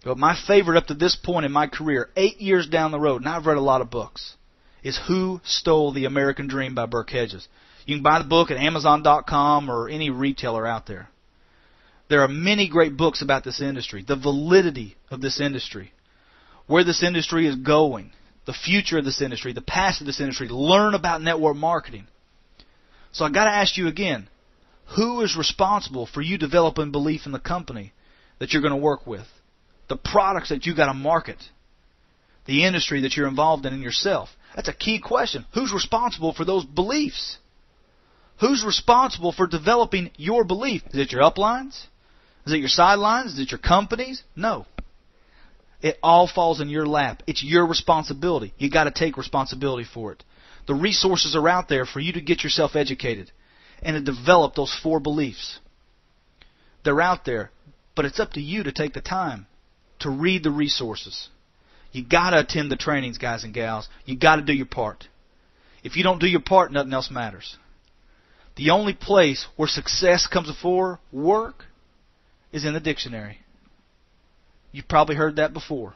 But my favorite up to this point in my career, 8 years down the road, and I've read a lot of books, is Who Stole the American Dream by Burke Hedges. You can buy the book at Amazon.com or any retailer out there. There are many great books about this industry, the validity of this industry, where this industry is going, the future of this industry, the past of this industry. Learn about network marketing. So I've got to ask you again, who is responsible for you developing belief in the company that you're going to work with? The products that you got to market, the industry that you're involved in yourself. That's a key question. Who's responsible for those beliefs? Who's responsible for developing your belief? Is it your uplines? Is it your sidelines? Is it your companies? No. It all falls in your lap. It's your responsibility. You got to take responsibility for it. The resources are out there for you to get yourself educated and to develop those 4 beliefs. They're out there, but it's up to you to take the time to read the resources. You got to attend the trainings, guys and gals. You got to do your part. If you don't do your part, nothing else matters. The only place where success comes before work is in the dictionary. You've probably heard that before.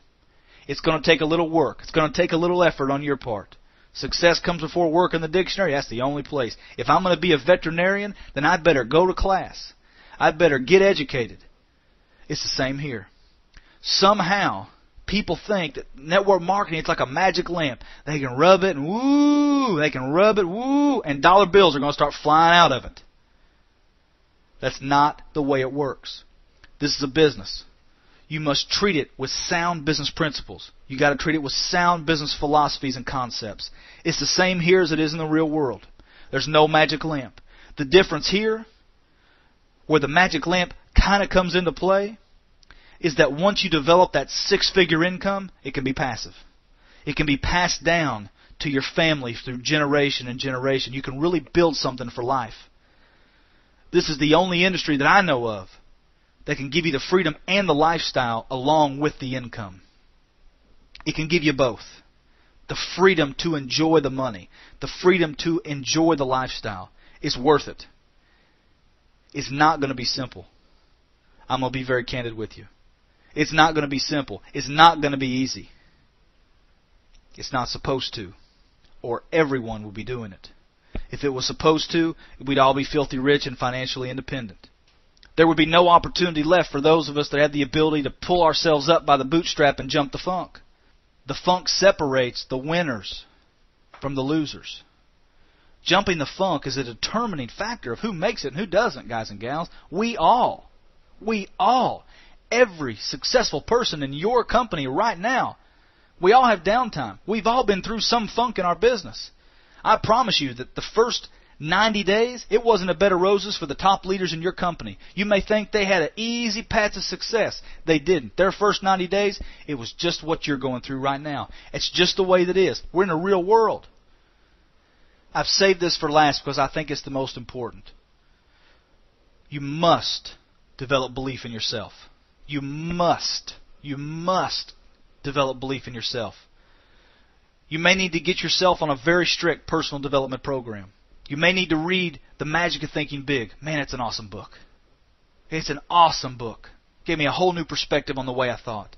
It's going to take a little work. It's going to take a little effort on your part. Success comes before work in the dictionary. That's the only place. If I'm going to be a veterinarian, then I'd better go to class. I'd better get educated. It's the same here. Somehow, people think that network marketing is like a magic lamp. They can rub it and woo, they can rub it, woo, and dollar bills are going to start flying out of it. That's not the way it works. This is a business. You must treat it with sound business principles. You got to treat it with sound business philosophies and concepts. It's the same here as it is in the real world. There's no magic lamp. The difference here, where the magic lamp kind of comes into play, is that once you develop that 6-figure income, it can be passive. It can be passed down to your family through generation and generation. You can really build something for life. This is the only industry that I know of that can give you the freedom and the lifestyle along with the income. It can give you both. The freedom to enjoy the money, the freedom to enjoy the lifestyle. It's worth it. It's not going to be simple. I'm going to be very candid with you. It's not going to be simple. It's not going to be easy. It's not supposed to, or everyone will be doing it. If it was supposed to, we'd all be filthy rich and financially independent. There would be no opportunity left for those of us that have the ability to pull ourselves up by the bootstrap and jump the funk. The funk separates the winners from the losers. Jumping the funk is a determining factor of who makes it and who doesn't, guys and gals. We all. Every successful person in your company right now, we all have downtime. We've all been through some funk in our business. I promise you that the first 90 days, it wasn't a bed of roses for the top leaders in your company. You may think they had an easy path to success. They didn't. Their first 90 days, it was just what you're going through right now. It's just the way that it is. We're in a real world. I've saved this for last because I think it's the most important. You must develop belief in yourself. You must develop belief in yourself. You may need to get yourself on a very strict personal development program. You may need to read The Magic of Thinking Big. Man, it's an awesome book. It's an awesome book. Gave me a whole new perspective on the way I thought.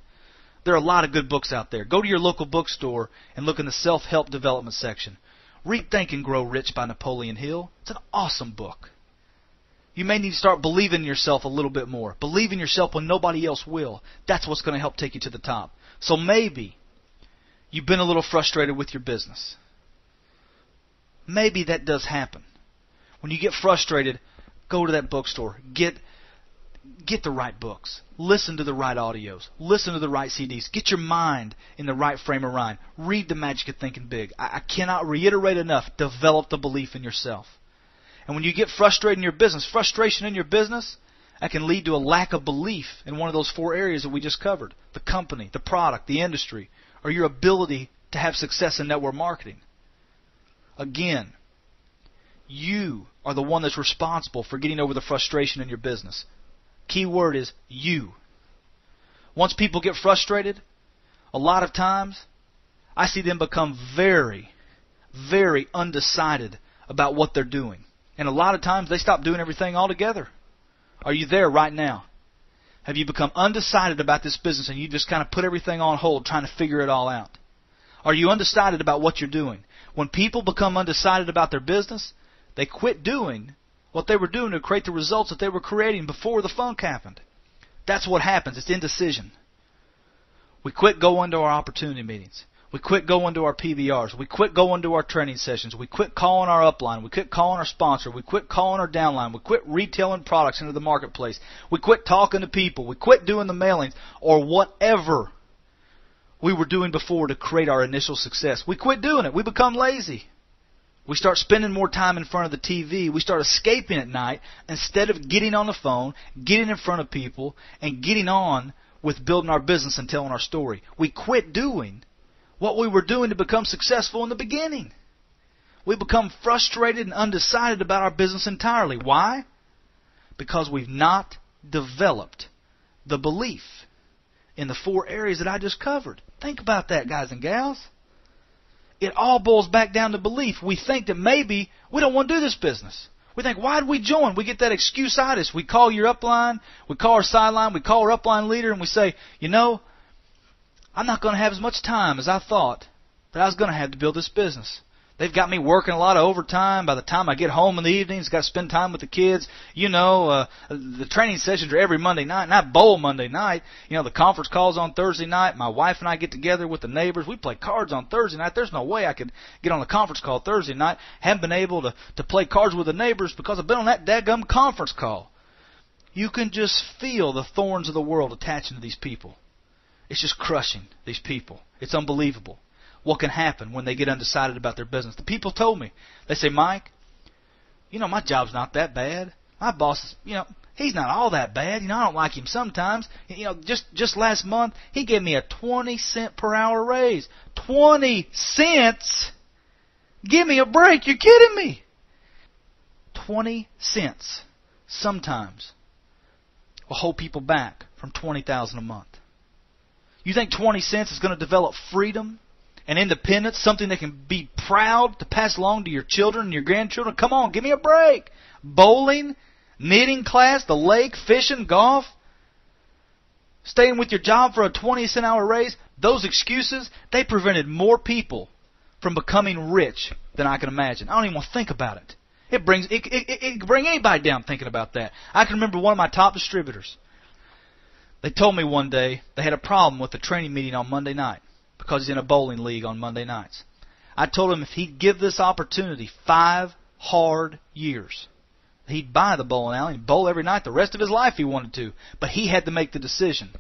There are a lot of good books out there. Go to your local bookstore and look in the self-help development section. Read Think and Grow Rich by Napoleon Hill. It's an awesome book. You may need to start believing in yourself a little bit more. Believe in yourself when nobody else will. That's what's going to help take you to the top. So maybe you've been a little frustrated with your business. Maybe that does happen. When you get frustrated, go to that bookstore. Get the right books. Listen to the right audios. Listen to the right CDs. Get your mind in the right frame of mind. Read The Magic of Thinking Big. I cannot reiterate enough, develop the belief in yourself. And when you get frustrated in your business, frustration in your business, that can lead to a lack of belief in one of those 4 areas that we just covered. The company, the product, the industry, or your ability to have success in network marketing. Again, you are the one that's responsible for getting over the frustration in your business. Key word is you. Once people get frustrated, a lot of times, I see them become very, very undecided about what they're doing. And a lot of times, they stop doing everything altogether. Are you there right now? Have you become undecided about this business and you just kind of put everything on hold trying to figure it all out? Are you undecided about what you're doing? When people become undecided about their business, they quit doing what they were doing to create the results that they were creating before the funk happened. That's what happens. It's indecision. We quit going to our opportunity meetings. We quit going to our PBRs. We quit going to our training sessions. We quit calling our upline. We quit calling our sponsor. We quit calling our downline. We quit retailing products into the marketplace. We quit talking to people. We quit doing the mailings or whatever we were doing before to create our initial success. We quit doing it. We become lazy. We start spending more time in front of the TV. We start escaping at night instead of getting on the phone, getting in front of people, and getting on with building our business and telling our story. We quit doing what we were doing to become successful in the beginning. We become frustrated and undecided about our business entirely. Why? Because we've not developed the belief in the 4 areas that I just covered. Think about that, guys and gals. It all boils back down to belief. We think that maybe we don't want to do this business. We think, why did we join? We get that excuse-itis. We call your upline, we call our sideline, we call our upline leader, and we say, you know, I'm not going to have as much time as I thought that I was going to have to build this business. They've got me working a lot of overtime. By the time I get home in the evenings, got to spend time with the kids. You know, the training sessions are every Monday night, not bowl Monday night. You know, the conference calls on Thursday night. My wife and I get together with the neighbors. We play cards on Thursday night. There's no way I could get on the conference call Thursday night. Haven't been able to play cards with the neighbors because I've been on that dadgum conference call. You can just feel the thorns of the world attaching to these people. It's just crushing these people. It's unbelievable what can happen when they get undecided about their business. The people told me, they say, Mike, you know, my job's not that bad. My boss, you know, he's not all that bad. You know, I don't like him sometimes. You know, just last month, he gave me a 20-cent per hour raise. 20 cents? Give me a break. You're kidding me. 20 cents sometimes will hold people back from $20,000 a month. You think 20 cents is going to develop freedom and independence, something that can be proud to pass along to your children and your grandchildren? Come on, give me a break. Bowling, knitting class, the lake, fishing, golf, staying with your job for a 20-cent hour raise. Those excuses, they prevented more people from becoming rich than I can imagine. I don't even want to think about it. It can bring anybody down thinking about that. I can remember one of my top distributors. They told me one day they had a problem with the training meeting on Monday night because he's in a bowling league on Monday nights. I told him if he'd give this opportunity 5 hard years, he'd buy the bowling alley and bowl every night the rest of his life if he wanted to. But he had to make the decision.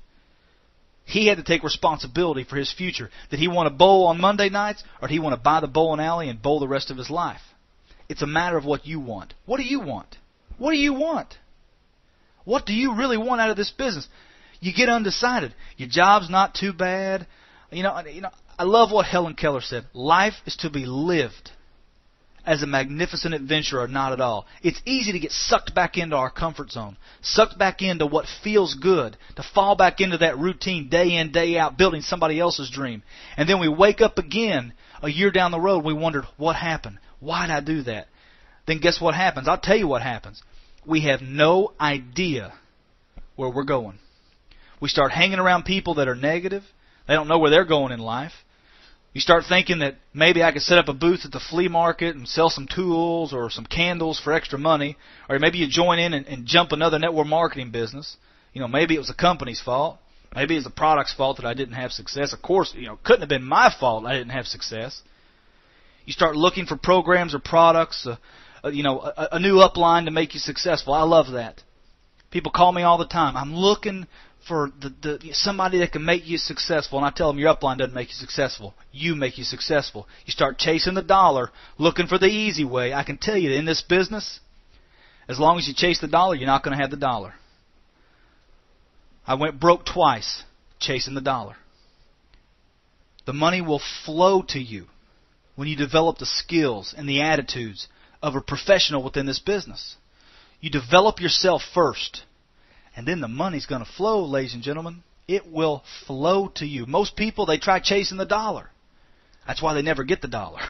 He had to take responsibility for his future. Did he want to bowl on Monday nights or did he want to buy the bowling alley and bowl the rest of his life? It's a matter of what you want. What do you want? What do you want? What do you really want out of this business? You get undecided. Your job's not too bad. You know, I love what Helen Keller said. Life is to be lived as a magnificent adventure or not at all. It's easy to get sucked back into our comfort zone, sucked back into what feels good, to fall back into that routine day in, day out, building somebody else's dream. And then we wake up again a year down the road, we wondered, what happened? Why did I do that? Then guess what happens? I'll tell you what happens. We have no idea where we're going. We start hanging around people that are negative. They don't know where they're going in life. You start thinking that maybe I could set up a booth at the flea market and sell some tools or some candles for extra money. Or maybe you join in and jump another network marketing business. You know, maybe it was the company's fault. Maybe it was the product's fault that I didn't have success. Of course, you know, it couldn't have been my fault I didn't have success. You start looking for programs or products, a new upline to make you successful. I love that. People call me all the time. I'm looking for somebody that can make you successful. And I tell them your upline doesn't make you successful. You make you successful. You start chasing the dollar, looking for the easy way. I can tell you that in this business, as long as you chase the dollar, you're not going to have the dollar. I went broke twice chasing the dollar. The money will flow to you when you develop the skills and the attitudes of a professional within this business. You develop yourself first, and then the money's going to flow, ladies and gentlemen. It will flow to you. Most people, they try chasing the dollar. That's why they never get the dollar.